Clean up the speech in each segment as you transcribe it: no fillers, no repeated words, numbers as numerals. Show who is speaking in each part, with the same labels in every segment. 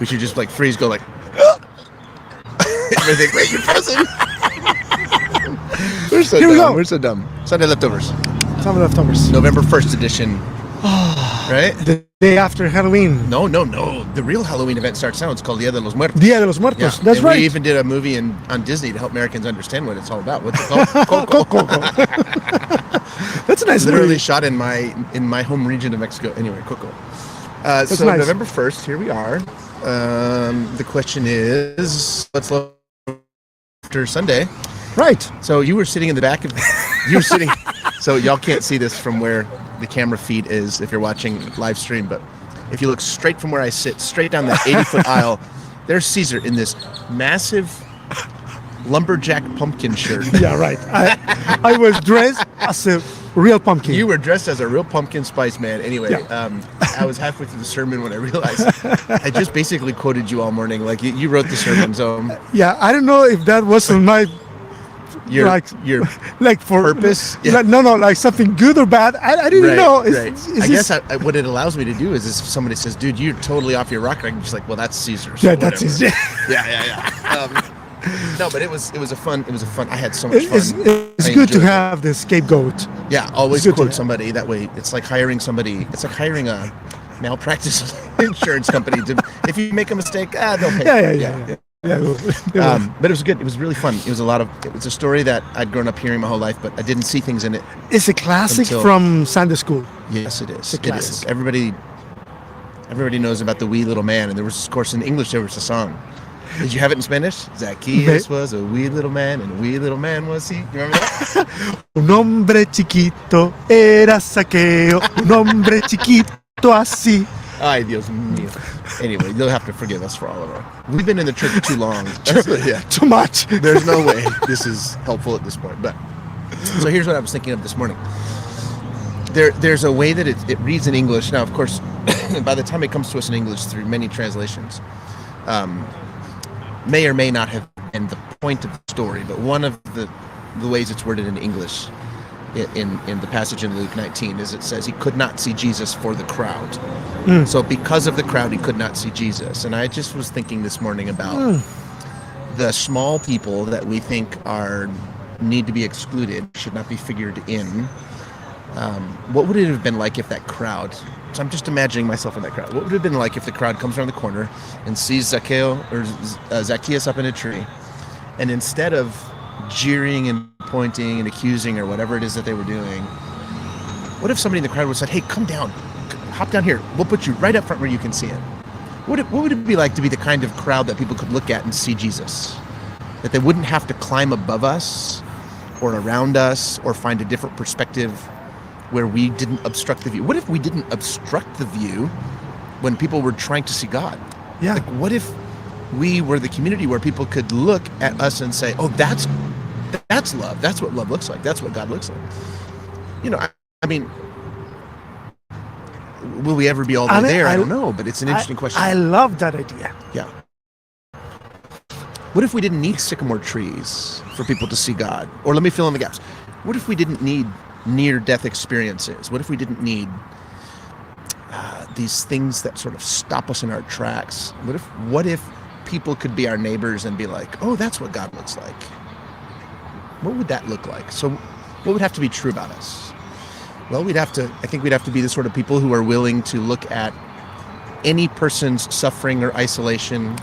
Speaker 1: should just like freeze, go like, everything. Wait, you're frozen. We're so
Speaker 2: Here we
Speaker 1: dumb.
Speaker 2: go.
Speaker 1: We're so dumb. Sunday leftovers.
Speaker 2: Some leftovers.
Speaker 1: November 1st edition. Right?
Speaker 2: The day after Halloween.
Speaker 1: No. The real Halloween event starts now. It's called Dia de los Muertos.
Speaker 2: Dia de los Muertos.
Speaker 1: Yeah.
Speaker 2: That's
Speaker 1: and
Speaker 2: right.
Speaker 1: We even did a movie on Disney to help Americans understand what it's all about. What's it called? Coco.
Speaker 2: That's a nice
Speaker 1: Literally
Speaker 2: movie.
Speaker 1: shot in my home region of Mexico. Anyway, Coco. So
Speaker 2: nice.
Speaker 1: November 1st, here we are. The question is, what's left after Sunday?
Speaker 2: Right.
Speaker 1: So you were sitting in the back of, so y'all can't see this from where the camera feed is if you're watching live stream, but if you look straight from where I sit, straight down that 80-foot aisle, there's Caesar in this massive lumberjack pumpkin shirt.
Speaker 2: Yeah, right. I was dressed as a real pumpkin.
Speaker 1: You were dressed as a real pumpkin spice man. Anyway,
Speaker 2: Yeah.
Speaker 1: I was halfway through the sermon when I realized I just basically quoted you all morning. Like you wrote the sermon, so
Speaker 2: Yeah, I don't know if that was on my
Speaker 1: your
Speaker 2: like for
Speaker 1: purpose.
Speaker 2: Yeah. No, like something good or bad. I didn't know.
Speaker 1: Right. I guess what it allows me to do is if somebody says, "Dude, you're totally off your rocker," I'm just like, "Well, that's Caesar." So
Speaker 2: Yeah, that's
Speaker 1: whatever.
Speaker 2: his.
Speaker 1: Yeah. No, but it was a fun. I had so much fun.
Speaker 2: It's
Speaker 1: I
Speaker 2: good to
Speaker 1: enjoyed it.
Speaker 2: have the scapegoat.
Speaker 1: Yeah, always
Speaker 2: It's good to
Speaker 1: quote
Speaker 2: have.
Speaker 1: somebody. That way, it's like hiring somebody. It's like hiring a malpractice insurance company. If you make a mistake, they'll pay.
Speaker 2: Yeah.
Speaker 1: But it was good. It was really fun. It's a story that I'd grown up hearing my whole life, but I didn't see things in it.
Speaker 2: It's a classic
Speaker 1: Until-
Speaker 2: from Sunday school.
Speaker 1: Yes, it is.
Speaker 2: It's a
Speaker 1: It is.
Speaker 2: classic.
Speaker 1: Everybody knows about the wee little man, and there was, of course, in English there was a song. Did you have it in Spanish? Zaccheaus was a wee little man, and a wee little man was he. You remember that?
Speaker 2: Un hombre chiquito era Zaccheo. Un hombre chiquito así.
Speaker 1: Ay, Dios mío. Anyway, you'll have to forgive us for all of our. We've been in the church too long. Yeah.
Speaker 2: Too much.
Speaker 1: There's no way this is helpful at this point. But so here's what I was thinking of this morning. There's a way that it reads in English. Now, of course, by the time it comes to us in English through many translations, may or may not have been the point of the story. But one of the ways it's worded in English in the passage in Luke 19 is it says he could not see Jesus for the crowd. So because of the crowd, he could not see Jesus. And I just was thinking this morning about the small people that we think need to be excluded, should not be figured in. What would it have been like if that crowd, so I'm just imagining myself in that crowd, what would it have been like if the crowd comes around the corner and sees Zacchaeus up in a tree, and instead of jeering and pointing and accusing or whatever it is that they were doing, what if somebody in the crowd would have said, "Hey, come down, hop down here, we'll put you right up front where you can see it"? What would it be like to be the kind of crowd that people could look at and see Jesus? That they wouldn't have to climb above us or around us or find a different perspective where we didn't obstruct the view. What if we didn't obstruct the view when people were trying to see God?
Speaker 2: Yeah.
Speaker 1: Like, what if we were the community where people could look at us and say, "Oh, that's love. That's what love looks like. That's what God looks like." You know, I mean, will we ever be all the way there? I don't know, but it's an interesting question.
Speaker 2: I love that idea.
Speaker 1: Yeah. What if we didn't need sycamore trees for people to see God? Or let me fill in the gaps. What if we didn't need near-death experiences? What if we didn't need these things that sort of stop us in our tracks? What if people could be our neighbors and be like, "Oh, that's what God looks like"? What would that look like? So what would have to be true about us? Well, I think we'd have to be the sort of people who are willing to look at any person's suffering or isolation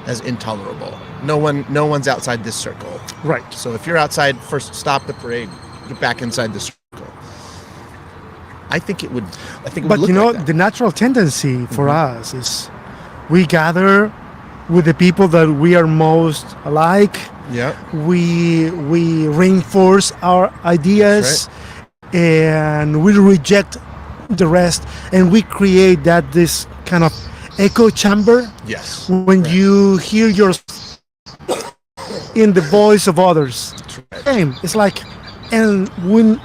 Speaker 1: as intolerable. No one's outside this circle.
Speaker 2: Right.
Speaker 1: So if you're outside, first stop the parade, get back inside the circle. I think it would
Speaker 2: But
Speaker 1: look
Speaker 2: you know,
Speaker 1: like that.
Speaker 2: the natural tendency for us is we gather with the people that we are most alike.
Speaker 1: Yeah.
Speaker 2: We reinforce our ideas, and we reject the rest, and we create this kind of echo chamber.
Speaker 1: Yes.
Speaker 2: When
Speaker 1: Right.
Speaker 2: you hear your in the voice of others.
Speaker 1: That's right.
Speaker 2: Same. It's like, and when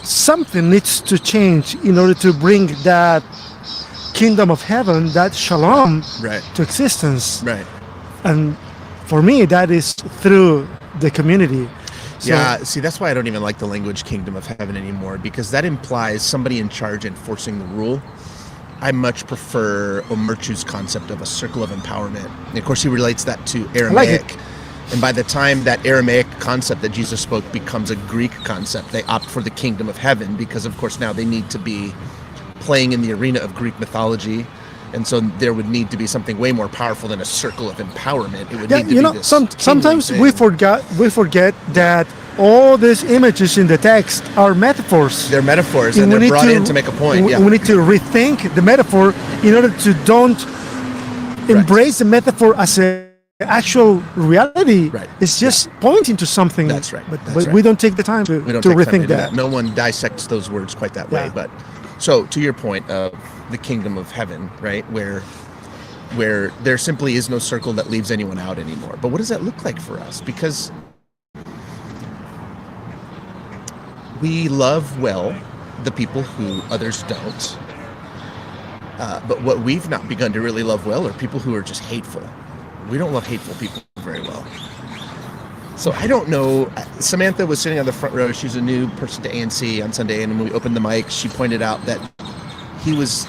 Speaker 2: something needs to change in order to bring that kingdom of heaven, that shalom,
Speaker 1: Right.
Speaker 2: to existence.
Speaker 1: Right.
Speaker 2: And for me, that is through the community. So,
Speaker 1: Yeah, see, that's why I don't even like the language kingdom of heaven anymore, because that implies somebody in charge enforcing the rule. I much prefer Omerchu's concept of a circle of empowerment. And of course, he relates that to
Speaker 2: I like
Speaker 1: Aramaic.
Speaker 2: it.
Speaker 1: And by the time that Aramaic concept that Jesus spoke becomes a Greek concept, they opt for the kingdom of heaven because, of course, now they need to be playing in the arena of Greek mythology. And so there would need to be something way more powerful than a circle of empowerment. It would need to be this
Speaker 2: sometimes
Speaker 1: kingly
Speaker 2: we
Speaker 1: thing.
Speaker 2: forget that all these images in the text are metaphors.
Speaker 1: They're metaphors, and
Speaker 2: we
Speaker 1: they're
Speaker 2: need
Speaker 1: brought in to make a point.
Speaker 2: We,
Speaker 1: Yeah.
Speaker 2: we need to rethink the metaphor in order to don't embrace the metaphor as a actual reality.
Speaker 1: Right.
Speaker 2: It's just pointing to something.
Speaker 1: That's right.
Speaker 2: But,
Speaker 1: That's
Speaker 2: but
Speaker 1: right.
Speaker 2: we don't take the time to
Speaker 1: We don't take time
Speaker 2: rethink
Speaker 1: to do
Speaker 2: that.
Speaker 1: No one dissects those words quite that way.
Speaker 2: Yeah.
Speaker 1: But so to your point of the kingdom of heaven, right, where there simply is no circle that leaves anyone out anymore. But what does that look like for us? Because we love well the people who others don't. But what we've not begun to really love well are people who are just hateful. We don't love hateful people very well. So I don't know. Samantha was sitting on the front row. She's a new person to ANC on Sunday, and when we opened the mic, she pointed out that he was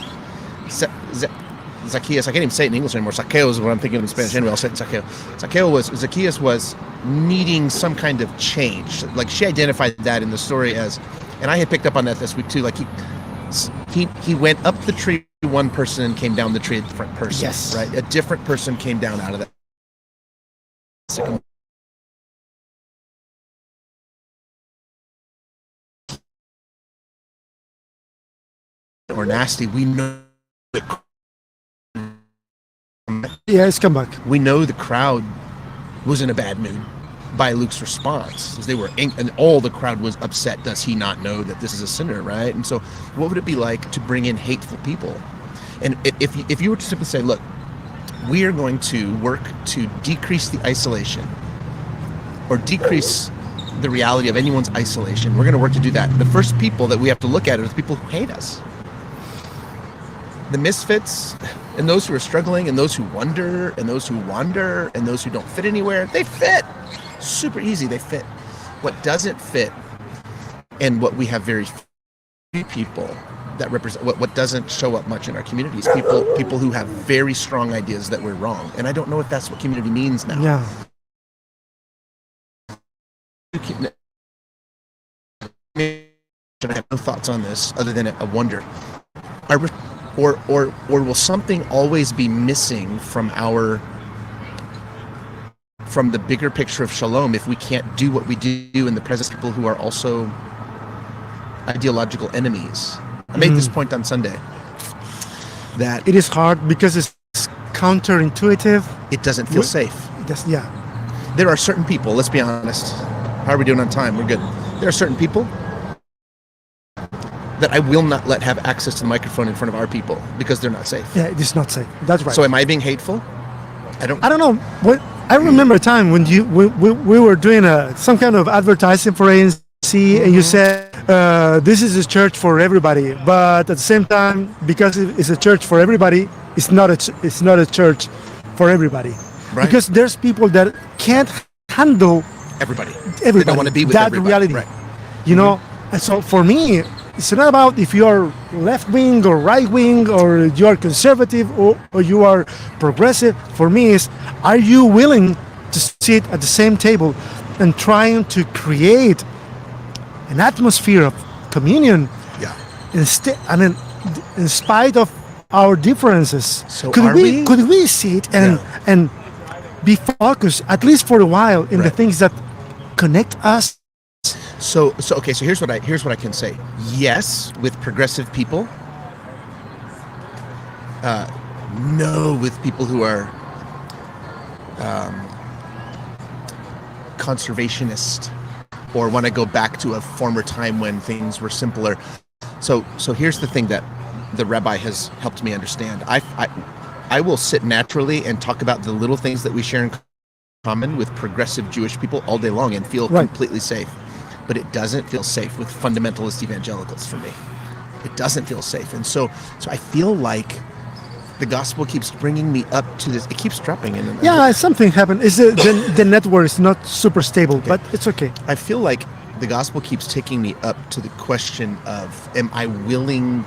Speaker 1: Zaccheaus. I can't even say it in English anymore. Zaccheaus is what I'm thinking of in Spanish anyway. I'll say it Zaccheaus. Zaccheaus was needing some kind of change. Like she identified that in the story as, and I had picked up on that this week too. Like he went up the tree one person and came down the tree a different person.
Speaker 2: Yes.
Speaker 1: Right. A different person came down out of that. Or nasty. We know.
Speaker 2: Yeah, it's come back.
Speaker 1: We know the crowd was in a bad mood by Luke's response, as they were, and all the crowd was upset. Does he not know that this is a sinner, right? And so, what would it be like to bring in hateful people? And if you were to simply say, look, we are going to work to decrease the isolation, or decrease the reality of anyone's isolation. We're going to work to do that. The first people that we have to look at are the people who hate us. The misfits, and those who are struggling, and those who wonder, and those who wander, and those who don't fit anywhere, they fit. Super easy, they fit. What doesn't fit, and what we have very few people that represent, what doesn't show up much in our communities, people who have very strong ideas that we're wrong. And I don't know if that's what community means now.
Speaker 2: Yeah.
Speaker 1: I have no thoughts on this other than a wonder. Or will something always be missing from the bigger picture of shalom if we can't do what we do in the presence of people who are also ideological enemies? I made this point on Sunday that
Speaker 2: It is hard because it's counterintuitive.
Speaker 1: it doesn't feel safe.
Speaker 2: Yeah.
Speaker 1: There are certain people, let's be honest. How are we doing on time? We're good. There are certain people that I will not let have access to the microphone in front of our people because they're not safe.
Speaker 2: Yeah, it is not safe. That's right.
Speaker 1: So am I being hateful? I don't
Speaker 2: know. I remember a time when we were doing some kind of advertising for ANC, and you said this is a church for everybody, but at the same time, because it's a church for everybody, it's not a church for everybody.
Speaker 1: Right.
Speaker 2: Because there's people that can't handle
Speaker 1: everybody.
Speaker 2: everybody.
Speaker 1: They don't want to be with
Speaker 2: that
Speaker 1: everybody.
Speaker 2: reality.
Speaker 1: Right.
Speaker 2: You know, and so for me, it's not about if you are left wing or right wing, or you are conservative or you are progressive. For me, is are you willing to sit at the same table and trying to create an atmosphere of communion?
Speaker 1: Yeah.
Speaker 2: In spite of our differences,
Speaker 1: So
Speaker 2: could
Speaker 1: are we?
Speaker 2: Could we sit and be focused at least for a while in the
Speaker 1: Right.
Speaker 2: things that connect us?
Speaker 1: So okay. So here's what I can say. Yes, with progressive people. No, with people who are conservationist or want to go back to a former time when things were simpler. So here's the thing that the rabbi has helped me understand. I will sit naturally and talk about the little things that we share in common with progressive Jewish people all day long and feel
Speaker 2: Right.
Speaker 1: completely safe. But it doesn't feel safe with fundamentalist evangelicals for me. It doesn't feel safe. And so I feel like the gospel keeps bringing me up to this. It keeps dropping in.
Speaker 2: Yeah, something happened. Is the network is not super stable, but it's okay.
Speaker 1: I feel like the gospel keeps taking me up to the question of, am I willing?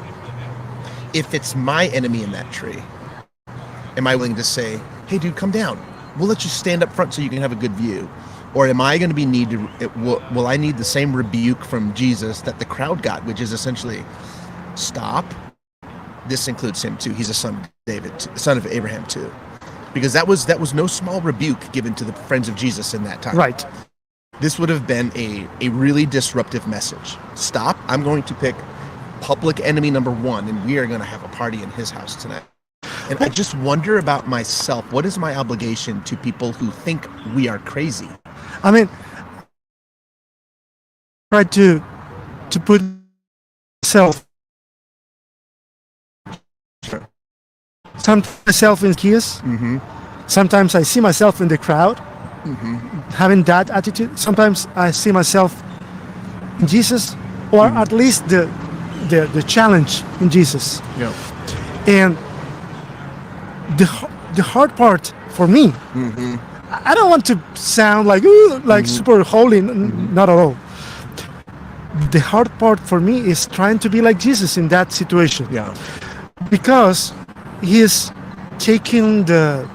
Speaker 1: if it's my enemy in that tree, am I willing to say, hey, dude, come down. We'll let you stand up front so you can have a good view. Or am I going to be will I need the same rebuke from Jesus that the crowd got, which is essentially, stop. This includes him too. He's a son of David, son of Abraham too. Because that was no small rebuke given to the friends of Jesus in that time.
Speaker 2: Right.
Speaker 1: This would have been a really disruptive message. Stop. I'm going to pick public enemy number 1, and we are going to have a party in his house tonight. And I just wonder about myself. What is my obligation to people who think we are crazy?
Speaker 2: I mean, try to put myself, sometimes myself in Zaccheaus.
Speaker 1: Mm-hmm.
Speaker 2: Sometimes I see myself in the crowd,
Speaker 1: Mm-hmm.
Speaker 2: having that attitude. Sometimes I see myself in Jesus, or at least the challenge in Jesus.
Speaker 1: Yeah.
Speaker 2: And the hard part for me,
Speaker 1: Mm-hmm.
Speaker 2: I don't want to sound like super holy, not at all. The hard part for me is trying to be like Jesus in that situation.
Speaker 1: Yeah.
Speaker 2: Because he is taking the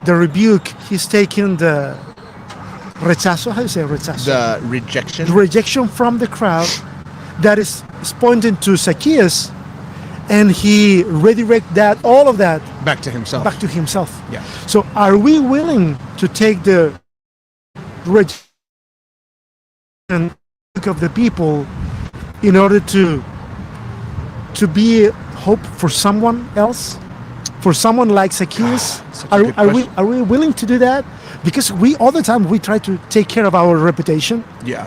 Speaker 2: rebuke, he's taking the rechazo, how do you say rechazo?
Speaker 1: The rejection.
Speaker 2: The rejection from the crowd that is pointing to Zaccheaus, and he redirect all of that
Speaker 1: Back to himself.
Speaker 2: back to himself.
Speaker 1: Yeah.
Speaker 2: So are we willing to take the rejection of the people in order to be hope for someone else, for someone like Zaccheaus?
Speaker 1: Such a good question.
Speaker 2: Are we willing to do that? Because we all the time we try to take care of our reputation,
Speaker 1: Yeah.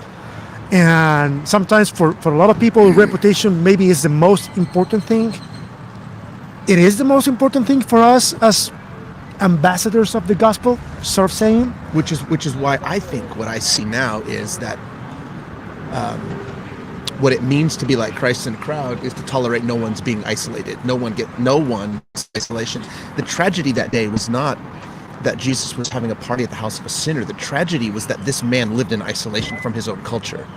Speaker 2: and sometimes for a lot of people, reputation maybe is the most important thing. It is the most important thing for us as ambassadors of the gospel, sort of saying.
Speaker 1: Which is why I think what I see now is that what it means to be like Christ in a crowd is to tolerate no one's being isolated. No one's isolation. The tragedy that day was not that Jesus was having a party at the house of a sinner. The tragedy was that this man lived in isolation from his own culture,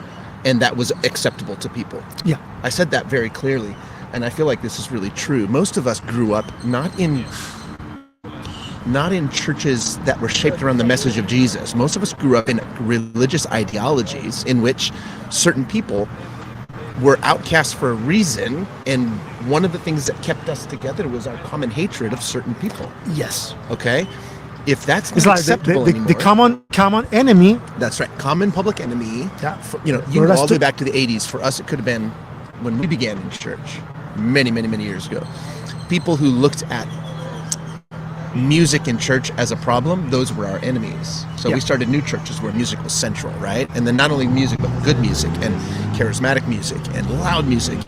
Speaker 1: and that was acceptable to people.
Speaker 2: Yeah.
Speaker 1: I said that very clearly, and I feel like this is really true. Most of us grew up not in churches that were shaped around the message of Jesus. Most of us grew up in religious ideologies in which certain people were outcast for a reason, and one of the things that kept us together was our common hatred of certain people.
Speaker 2: Yes.
Speaker 1: Okay? If that's
Speaker 2: It's
Speaker 1: not
Speaker 2: like
Speaker 1: acceptable
Speaker 2: the
Speaker 1: anymore,
Speaker 2: common enemy.
Speaker 1: that's right, common public enemy.
Speaker 2: Yeah.
Speaker 1: You
Speaker 2: For
Speaker 1: go
Speaker 2: us
Speaker 1: all the way
Speaker 2: to-
Speaker 1: back to the 80s. For us, it could have been when we began in church, many, many, many years ago. People who looked at music in church as a problem, those were our enemies. So
Speaker 2: Yeah.
Speaker 1: we started new churches where music was central, right? And then not only music, but good music and charismatic music and loud music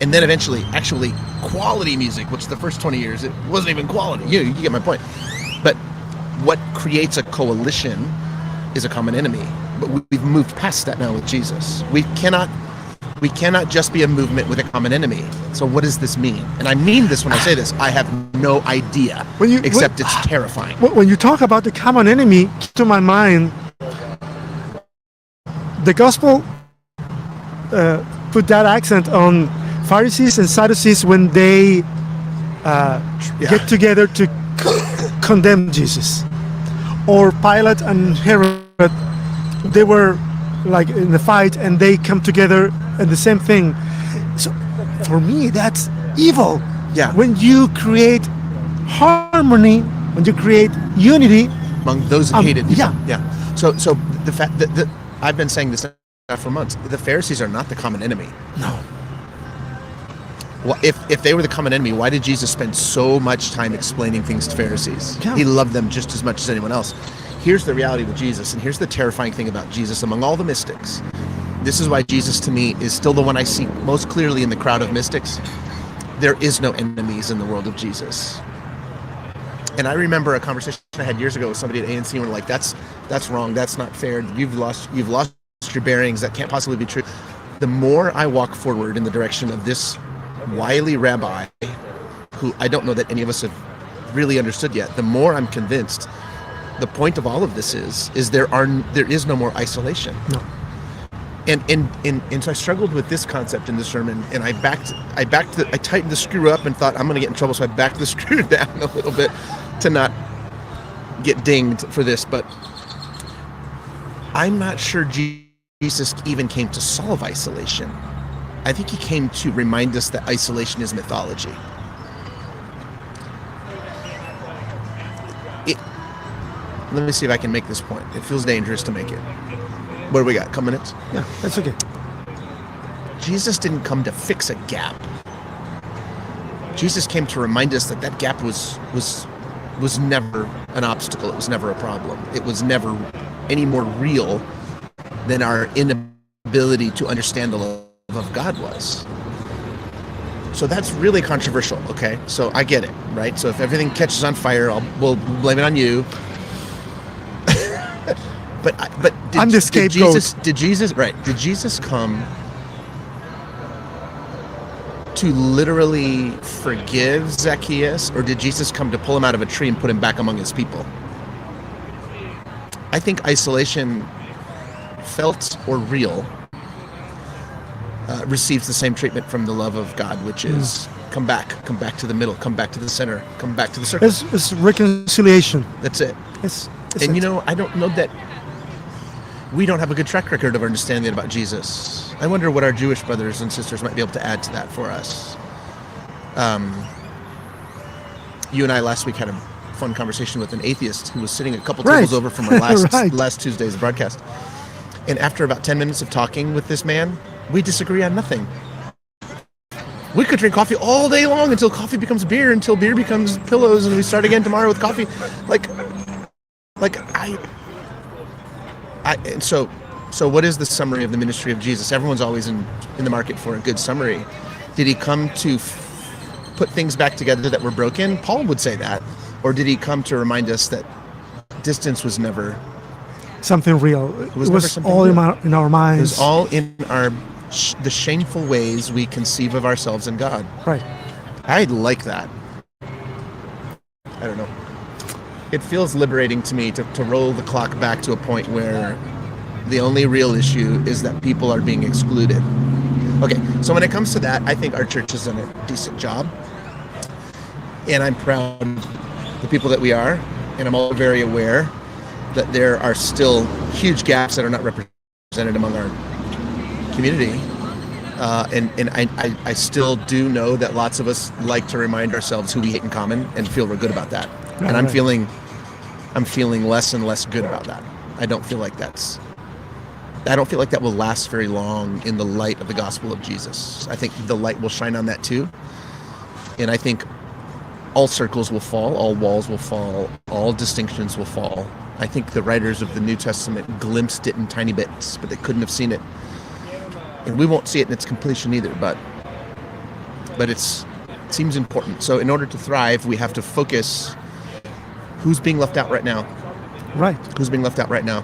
Speaker 1: and then eventually actually quality music, which the first 20 years, it wasn't even quality. You get my point. But what creates a coalition is a common enemy. But we've moved past that now with Jesus. We cannot just be a movement with a common enemy. So what does this mean? And I mean this when I say this. I have no idea, except it's terrifying.
Speaker 2: When you talk about the common enemy, keep to my mind, the gospel put that accent on Pharisees and Sadducees when they get together to condemn Jesus. Or Pilate and Herod, they were like in the fight and they come together and the same thing. So for me, that's evil.
Speaker 1: Yeah.
Speaker 2: When you create harmony, when you create unity
Speaker 1: Among those hated people.
Speaker 2: yeah.
Speaker 1: Yeah. So the fact that I've been saying this now for months, the Pharisees are not the common enemy.
Speaker 2: No.
Speaker 1: Well, if they were the common enemy, why did Jesus spend so much time explaining things to Pharisees?
Speaker 2: Yeah.
Speaker 1: He loved them just as much as anyone else. Here's the reality with Jesus, and here's the terrifying thing about Jesus among all the mystics. This is why Jesus, to me, is still the one I see most clearly in the crowd of mystics. There is no enemies in the world of Jesus. And I remember a conversation I had years ago with somebody at ANC, and we're like, that's wrong, that's not fair, you've lost your bearings, that can't possibly be true. The more I walk forward in the direction of this wily rabbi, who I don't know that any of us have really understood yet, the more I'm convinced the point of all of this is there is no more isolation.
Speaker 2: No.
Speaker 1: And so I struggled with this concept in the sermon, and I tightened the screw up and thought I'm going to get in trouble, so I backed the screw down a little bit to not get dinged for this. But I'm not sure Jesus even came to solve isolation. I think he came to remind us that isolation is mythology. Let me see if I can make this point. It feels dangerous to make it. What do we got? A couple minutes?
Speaker 2: Yeah, that's okay.
Speaker 1: Jesus didn't come to fix a gap. Jesus came to remind us that gap was never an obstacle. It was never a problem. It was never any more real than our inability to understand the love of God was. So that's really controversial, okay? So I get it, right? So if everything catches on fire, we'll blame it on you. But
Speaker 2: I'm the scapegoat.
Speaker 1: Did Jesus come to literally forgive Zaccheaus, or did Jesus come to pull him out of a tree and put him back among his people? I think isolation, felt or real, receives the same treatment from the love of God, which is come back to the middle, come back to the center, come back to the circle.
Speaker 2: It's reconciliation.
Speaker 1: That's it.
Speaker 2: And
Speaker 1: I don't know that we don't have a good track record of understanding about Jesus. I wonder what our Jewish brothers and sisters might be able to add to that for us. You and I last week had a fun conversation with an atheist who was sitting a couple tables over from our last Tuesday's broadcast. And after about 10 minutes of talking with this man, we disagree on nothing. We could drink coffee all day long until coffee becomes beer, until beer becomes pillows, and we start again tomorrow with coffee. So what is the summary of the ministry of Jesus? Everyone's always in the market for a good summary. Did he come to put things back together that were broken? Paul would say that. Or did he come to remind us that distance was never
Speaker 2: something real? It was all in our minds.
Speaker 1: It was all in the shameful ways we conceive of ourselves and God.
Speaker 2: Right.
Speaker 1: I like that. I don't know. It feels liberating to me to roll the clock back to a point where the only real issue is that people are being excluded. Okay, so when it comes to that, I think our church has done a decent job. And I'm proud of the people that we are. And I'm all very aware that there are still huge gaps that are not represented among our community. And I still do know that lots of us like to remind ourselves who we hate in common and feel we're good about that. And I'm feeling less and less good about that. I don't feel like that will last very long in the light of the gospel of Jesus. I think the light will shine on that too. And I think all circles will fall, all walls will fall, all distinctions will fall. I think the writers of the New Testament glimpsed it in tiny bits, but they couldn't have seen it. And we won't see it in its completion either, but it seems important. So in order to thrive, we have to focus who's being left out right now.
Speaker 2: Right.
Speaker 1: Who's being left out right now?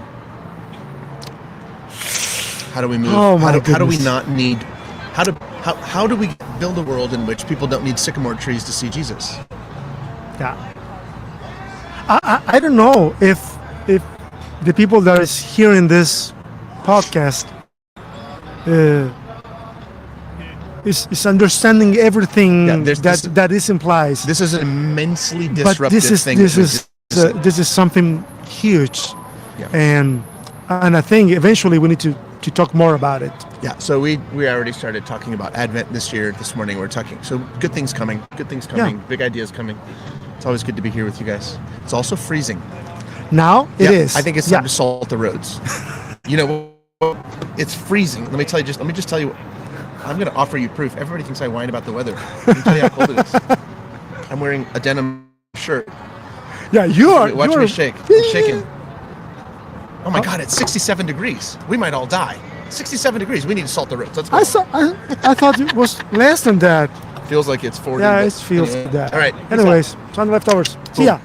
Speaker 1: How do we move?
Speaker 2: Oh,
Speaker 1: how do we not need? How do we build a world in which people don't need sycamore trees to see Jesus?
Speaker 2: Yeah. I don't know if the people that is hearing this podcast is understanding everything that this implies.
Speaker 1: This is an immensely disruptive thing.
Speaker 2: This is something huge,
Speaker 1: yeah.
Speaker 2: and I think eventually we need to talk more about it.
Speaker 1: Yeah. So we already started talking about Advent this morning. We're talking. So good things coming. Yeah. Big ideas coming. It's always good to be here with you guys. It's also freezing.
Speaker 2: Now it is.
Speaker 1: I think it's time to salt the roads. It's freezing. Let me just tell you. I'm going to offer you proof. Everybody thinks I whine about the weather. Let me tell you how cold it is. I'm wearing a denim shirt.
Speaker 2: Yeah, you are.
Speaker 1: Watch me shake. I'm shaking. Oh my God, it's 67 degrees. We might all die. 67 degrees. We need to salt the roads. Let's go.
Speaker 2: I thought it was less than that.
Speaker 1: Feels like it's 40.
Speaker 2: Yeah, it feels like that.
Speaker 1: All right.
Speaker 2: Anyways, it's on the leftovers. See ya.